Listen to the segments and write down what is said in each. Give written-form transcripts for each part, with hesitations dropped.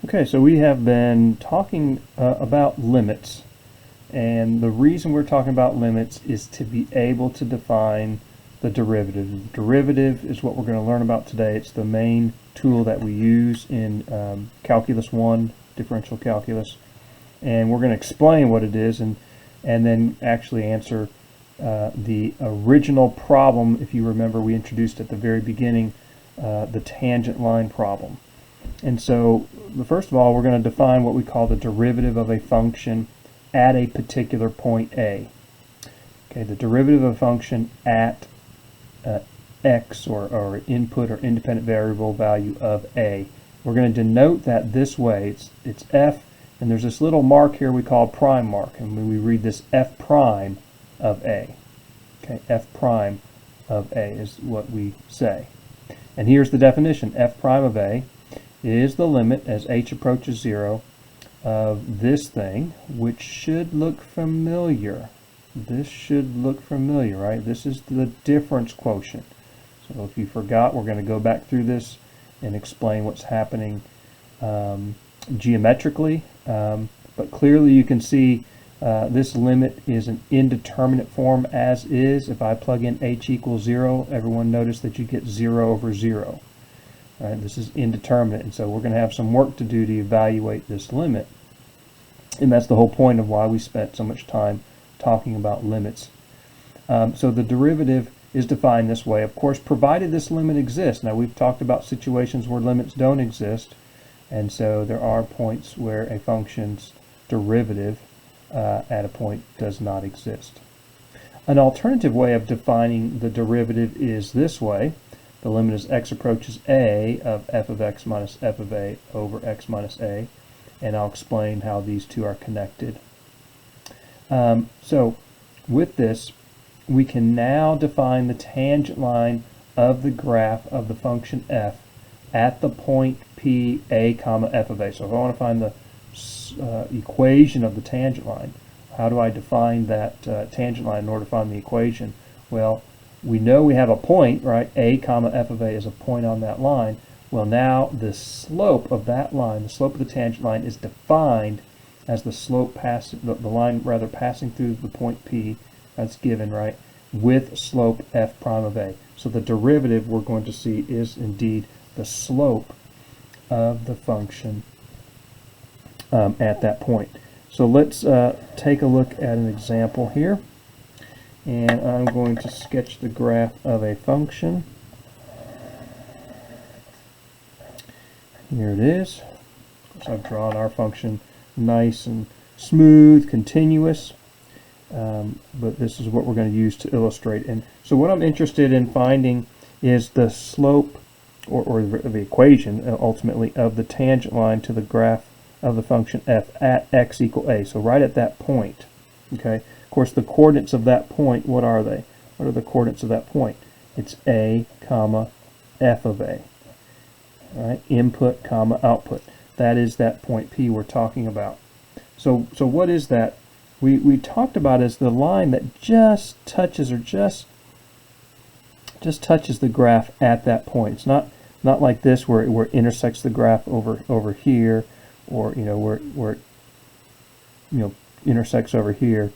Okay, so we have been talking about limits, and the reason we're talking about limits is to be able to define the derivative. The derivative is what we're going to learn about today. It's the main tool that we use in Calculus 1, differential calculus, and we're going to explain what it is and then actually answer the original problem. If you remember, we introduced at the very beginning the tangent line problem. And so, first of all, we're going to define what we call the derivative of a function at a particular point A. Okay, the derivative of a function at x, or input or independent variable value of A. We're going to denote that this way. It's f, and there's this little mark here we call prime mark, and when we read this f prime of A. Okay, f prime of A is what we say. And here's the definition. F prime of A is the limit as h approaches 0 of this thing, which should look familiar. This should look familiar, right? This is the difference quotient. So if you forgot, we're going to go back through this and explain what's happening geometrically. But clearly you can see this limit is an indeterminate form as is. If I plug in h equals 0, everyone notice that you get 0 over 0. Right, this is indeterminate, and so we're going to have some work to do to evaluate this limit. And that's the whole point of why we spent so much time talking about limits. So the derivative is defined this way, of course, provided this limit exists. Now, we've talked about situations where limits don't exist, and so there are points where a function's derivative at a point does not exist. An alternative way of defining the derivative is this way. The limit as x approaches a of f of x minus f of a over x minus a, and I'll explain how these two are connected. So with this, we can now define the tangent line of the graph of the function f at the point p a comma f of a. So if I want to find the equation of the tangent line, how do I define that tangent line in order to find the equation? Well, we know we have a point, right? A comma f of a is a point on that line. Well, now the slope of that line, the slope of the tangent line, is defined as the slope passing, the line rather passing through the point P, that's given, right, with slope f prime of a. So the derivative we're going to see is indeed the slope of the function at that point. So let's take a look at an example here. And I'm going to sketch the graph of a function. Here it is. So I've drawn our function nice and smooth, continuous. But this is what we're going to use to illustrate. And so what I'm interested in finding is the slope, or the equation, ultimately, of the tangent line to the graph of the function f at x equal a. So right at that point. Okay. Of course, the coordinates of that point, what are they? What are the coordinates of that point? It's a comma f of a. All right, input comma output. That is that point P we're talking about. So what is that? We talked about as the line that just touches, or just touches the graph at that point. It's not like this where it intersects the graph over here, or where it intersects over here.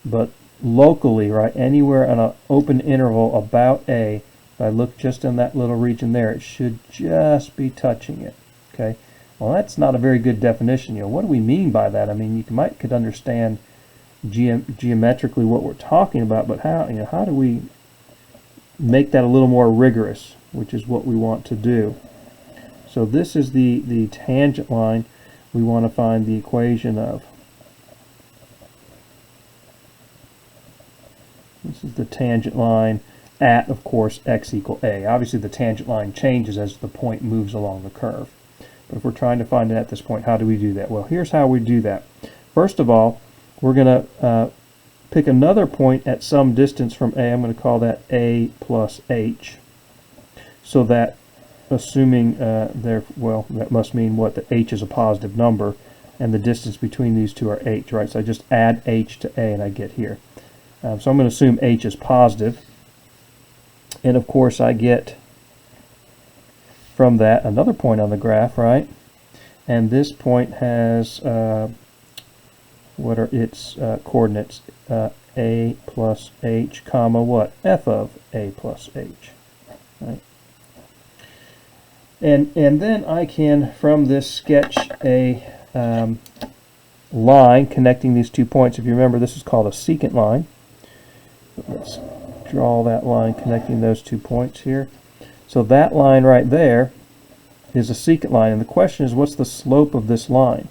But locally, right, anywhere on an open interval about A, if I look just in that little region there, it should just be touching it. Okay. Well, that's not a very good definition. What do we mean by that? I mean, you could understand geometrically what we're talking about, but how do we make that a little more rigorous, which is what we want to do. So this is the tangent line we want to find the equation of. This is the tangent line at, of course, x equal a. Obviously, the tangent line changes as the point moves along the curve. But if we're trying to find it at this point, how do we do that? Well, here's how we do that. First of all, we're going to pick another point at some distance from a. I'm going to call that a plus h. So that, assuming that must mean what? That h is a positive number, and the distance between these two are h, right? So I just add h to a, and I get here. So I'm going to assume h is positive, and of course I get from that another point on the graph, right? and this point has what are its coordinates? A plus h, comma what? F of a plus h. Right? And then I can, from this, sketch a line connecting these 2 points. If you remember, this is called a secant line. Let's draw that line connecting those 2 points here. So that line right there is a secant line, and the question is, what's the slope of this line?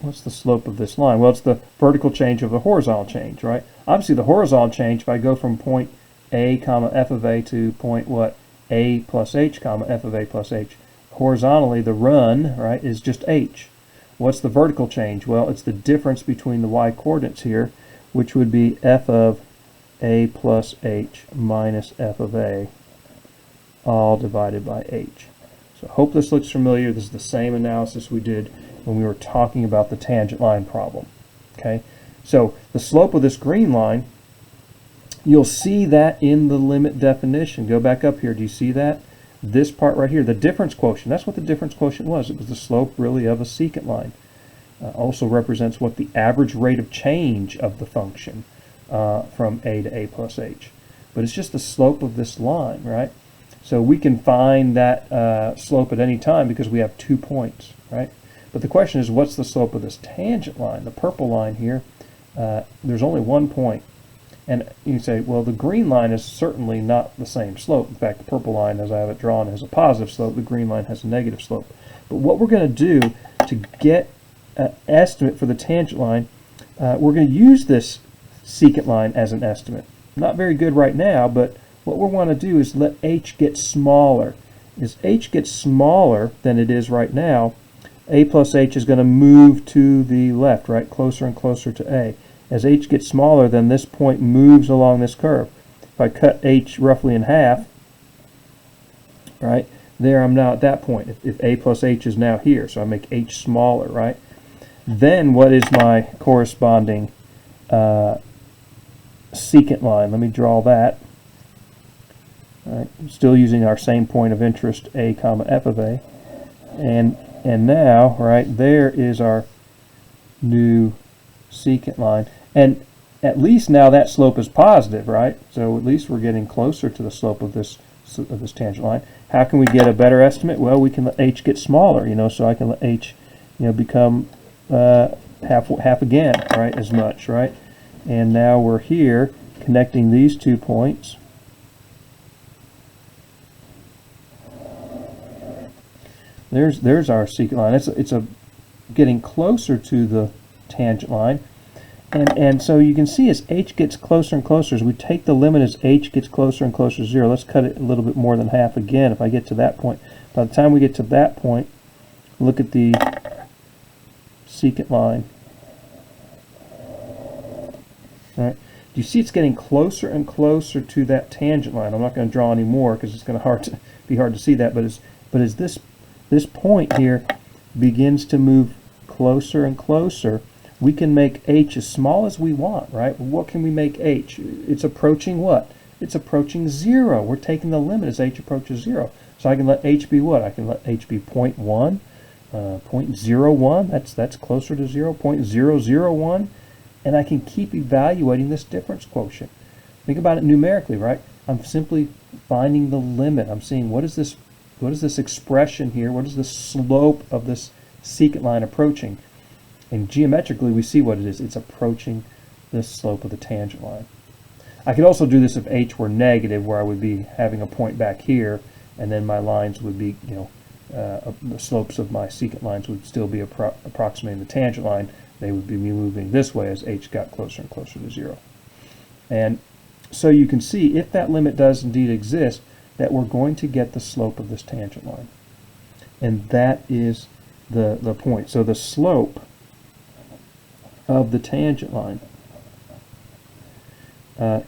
What's the slope of this line? Well, it's the vertical change of the horizontal change, right? Obviously, the horizontal change, if I go from point A, comma, f of a to point what? A plus h, comma, f of a plus h. Horizontally, the run, right, is just h. What's the vertical change? Well, it's the difference between the y-coordinates here, which would be f of a plus h minus f of a, all divided by h. So I hope this looks familiar. This is the same analysis we did when we were talking about the tangent line problem. Okay, so the slope of this green line, you'll see that in the limit definition. Go back up here. Do you see that? This part right here, the difference quotient, that's what the difference quotient was. It was the slope really of a secant line. Also represents what the average rate of change of the function from a to a plus h. But it's just the slope of this line, right? So we can find that slope at any time because we have 2 points, right? But the question is, what's the slope of this tangent line? The purple line here, there's only 1 point. And you say, well, the green line is certainly not the same slope. In fact, the purple line, as I have it drawn, has a positive slope. The green line has a negative slope. But what we're going to do to get an estimate for the tangent line, we're going to use this secant line as an estimate. Not very good right now, but what we want to do is let h get smaller. As h gets smaller than it is right now, a plus h is going to move to the left, right, closer and closer to a. As h gets smaller, then this point moves along this curve. If I cut h roughly in half, right, there I'm now at that point. If a plus h is now here, so I make h smaller, right? Then what is my corresponding secant line? Let me draw that. All right, still using our same point of interest, a comma f of a. And now, right, there is our new secant line. And at least now that slope is positive, right? So at least we're getting closer to the slope of this tangent line. How can we get a better estimate? Well, we can let h get smaller, so I can let h, become half again, right, as much, right? And now we're here connecting these 2 points. There's our secant line. It's getting closer to the tangent line. And so you can see as h gets closer and closer, as we take the limit as h gets closer and closer to 0, let's cut it a little bit more than half again if I get to that point. By the time we get to that point, look at the secant line. Right? Do you see it's getting closer and closer to that tangent line? I'm not going to draw any more because it's going to be hard to see that, but as this point here begins to move closer and closer, we can make h as small as we want, right? What can we make h? It's approaching what? It's approaching 0. We're taking the limit as h approaches 0. So I can let h be what? I can let h be 0.1, 0.01, that's closer to 0, 0.001, and I can keep evaluating this difference quotient. Think about it numerically, right? I'm simply finding the limit. I'm seeing what is this expression here? What is the slope of this secant line approaching? And geometrically, we see what it is. It's approaching the slope of the tangent line. I could also do this if h were negative, where I would be having a point back here, and then my lines would be, the slopes of my secant lines would still be approximating the tangent line. They would be moving this way as h got closer and closer to 0. And so you can see, if that limit does indeed exist, that we're going to get the slope of this tangent line. And that is the point. So the slope of the tangent line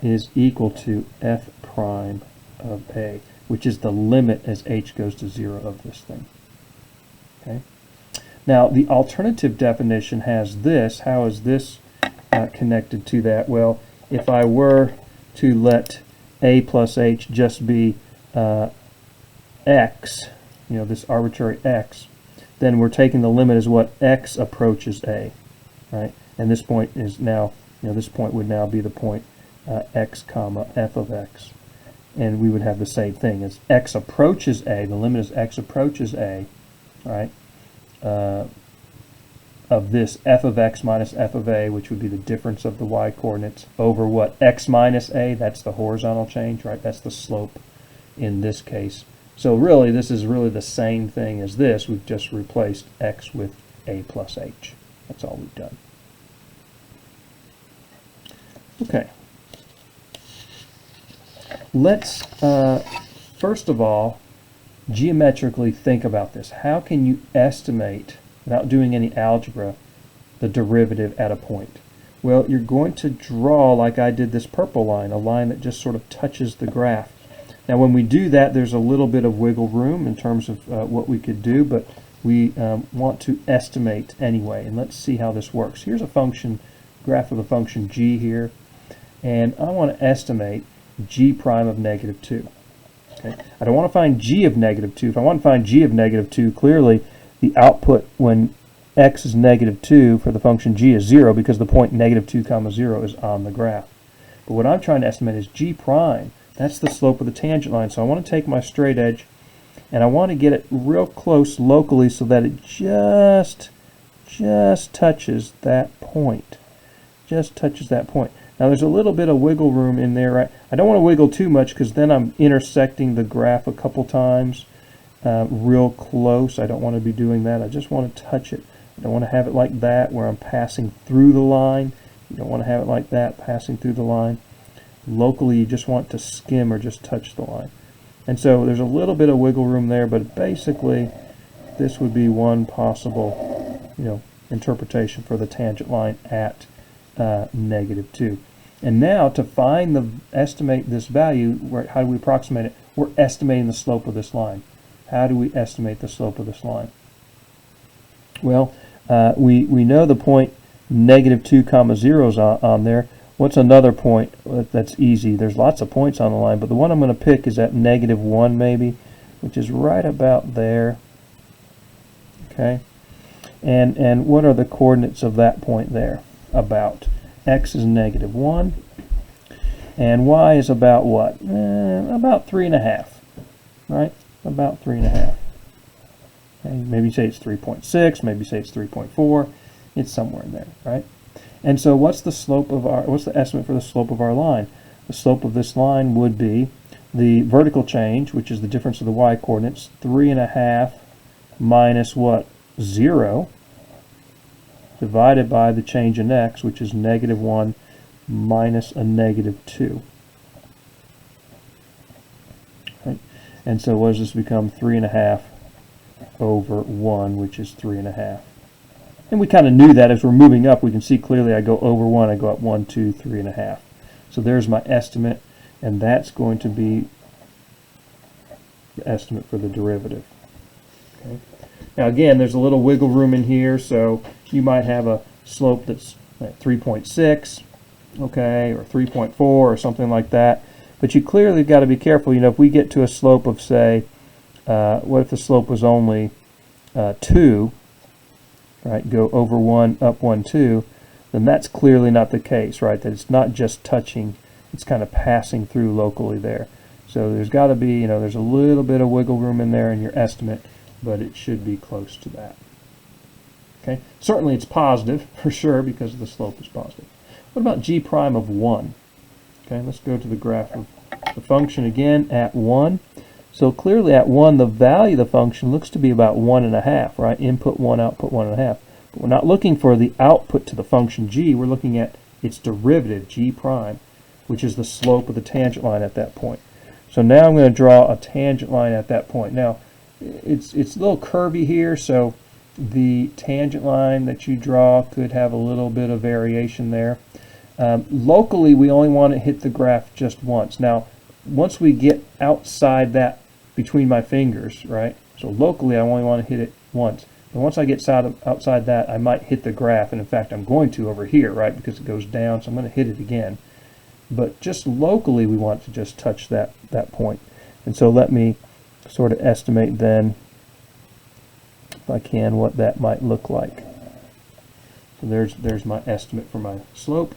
is equal to f prime of a, which is the limit as h goes to 0 of this thing. Okay. Now the alternative definition has this. How is this connected to that? Well, if I were to let a plus h just be x, this arbitrary x, then we're taking the limit as what x approaches a, right? And this point is now, this point would now be the point x comma f of x. And we would have the same thing as x approaches a, the limit is x approaches a, right, of this f of x minus f of a, which would be the difference of the y coordinates, over what, x minus a, that's the horizontal change, right, that's the slope in this case. So really, this is really the same thing as this. We've just replaced x with a plus h. That's all we've done. Okay. Let's, first of all, geometrically think about this. How can you estimate, without doing any algebra, the derivative at a point? Well, you're going to draw, like I did this purple line, a line that just sort of touches the graph. Now when we do that, there's a little bit of wiggle room in terms of what we could do, but we want to estimate anyway. And let's see how this works. Here's a function, graph of the function g here, and I want to estimate g prime of negative 2. Okay. I don't want to find g of negative 2. If I want to find g of negative 2, clearly the output when x is negative 2 for the function g is 0 because the point negative 2 comma 0 is on the graph. But what I'm trying to estimate is g prime. That's the slope of the tangent line. So I want to take my straight edge and I want to get it real close locally so that it just touches that point. Just touches that point. Now there's a little bit of wiggle room in there, right? I don't want to wiggle too much because then I'm intersecting the graph a couple times real close. I don't want to be doing that. I just want to touch it. I don't want to have it like that where I'm passing through the line. You don't want to have it like that, passing through the line. Locally, you just want to skim or just touch the line. And so there's a little bit of wiggle room there, but basically this would be one possible, interpretation for the tangent line at negative 2. And now to estimate this value, how do we approximate it? We're estimating the slope of this line. How do we estimate the slope of this line? Well, we know the point negative 2 comma 0 is on there. What's another point that's easy? There's lots of points on the line, but the one I'm going to pick is at negative 1 maybe, which is right about there. Okay, and what are the coordinates of that point there? About x is negative 1, and y is about what? About 3.5, right? About 3.5. Okay, maybe say it's 3.6, maybe say it's 3.4. It's somewhere in there, right? And so what's the estimate for the slope of our line? The slope of this line would be the vertical change, which is the difference of the y coordinates, 3.5 minus what? 0, divided by the change in x, which is negative 1 minus a negative 2. Right? And so what does this become? 3.5 over 1, which is 3.5. And we kind of knew that as we're moving up. We can see clearly I go over 1, I go up 1, 2, 3.5. So there's my estimate, and that's going to be the estimate for the derivative. Okay. Now again, there's a little wiggle room in here, so you might have a slope that's 3.6, okay, or 3.4 or something like that. But you clearly got to be careful. If we get to a slope of, say, what if the slope was only 2, right, go over 1, up 1, 2, then that's clearly not the case, right? That it's not just touching, it's kind of passing through locally there. So there's got to be, there's a little bit of wiggle room in there in your estimate, but it should be close to that. Okay, certainly it's positive for sure because the slope is positive. What about g prime of 1? Okay, let's go to the graph of the function again at 1. So clearly at 1, the value of the function looks to be about 1.5, right? Input 1, output 1.5. But we're not looking for the output to the function g. We're looking at its derivative, g prime, which is the slope of the tangent line at that point. So now I'm going to draw a tangent line at that point. Now, it's a little curvy here, so the tangent line that you draw could have a little bit of variation there. Locally, we only want to hit the graph just once. Now, once we get outside that between my fingers, right? So locally, I only want to hit it once. But once I get outside that, I might hit the graph. And in fact, I'm going to over here, right? Because it goes down, so I'm going to hit it again. But just locally, we want to just touch that point. And so let me sort of estimate then if I can, what that might look like. So there's my estimate for my slope.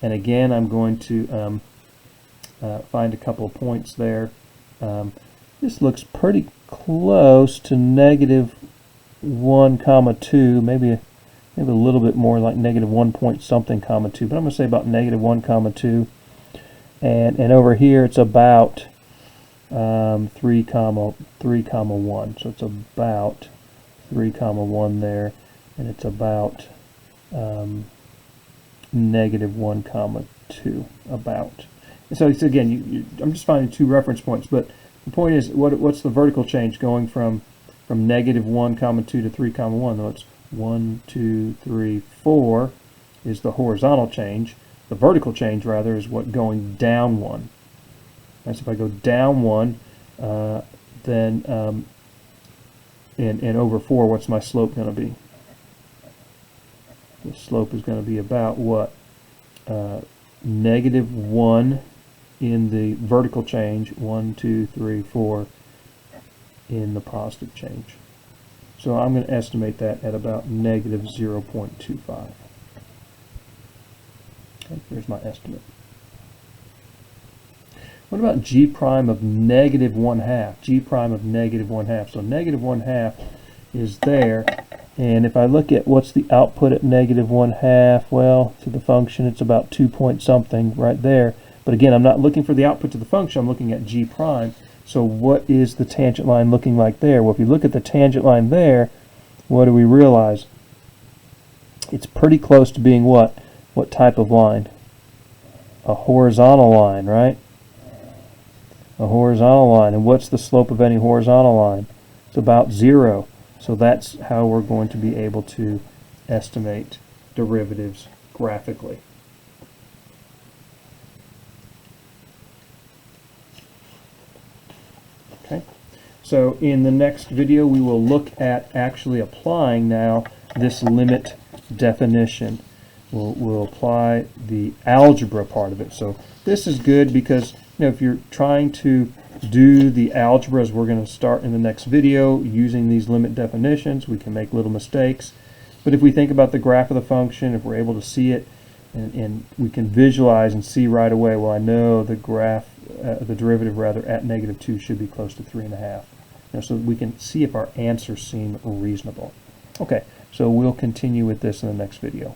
And again, I'm going to find a couple of points there. This looks pretty close to -1, 2, maybe a little bit more like -1 point something, 2, but I'm going to say about -1, 2. And over here it's about 3, 1. So it's about 3, 1 there, and it's about -1, 2 about. And so it's, again, I'm just finding 2 reference points, but the point is, what's the vertical change going from -1, 2 to 3, 1? No, it's 1, 2, 3, 4 is the horizontal change. The vertical change, rather, is what going down 1. Right, so if I go down 1, then and over 4, what's my slope going to be? The slope is going to be about what? -1 in the vertical change, 1, 2, 3, 4 in the positive change. So I'm going to estimate that at about -0.25. Okay, there's my estimate. What about g prime of -1/2? G prime of -1/2. So -1/2 is there. And if I look at what's the output at -1/2, well, to the function, it's about 2 point something right there. But again, I'm not looking for the output to the function, I'm looking at g prime. So what is the tangent line looking like there? Well, if you look at the tangent line there, what do we realize? It's pretty close to being what? What type of line? A horizontal line, right? A horizontal line. And what's the slope of any horizontal line? It's about 0. So that's how we're going to be able to estimate derivatives graphically. Okay. So in the next video, we will look at actually applying now this limit definition. We'll apply the algebra part of it. So this is good because, if you're trying to do the algebra, as we're going to start in the next video, using these limit definitions, we can make little mistakes. But if we think about the graph of the function, if we're able to see it, and we can visualize and see right away, well, I know the graph, the derivative rather, at -2 should be close to 3.5. So we can see if our answers seem reasonable. Okay, so we'll continue with this in the next video.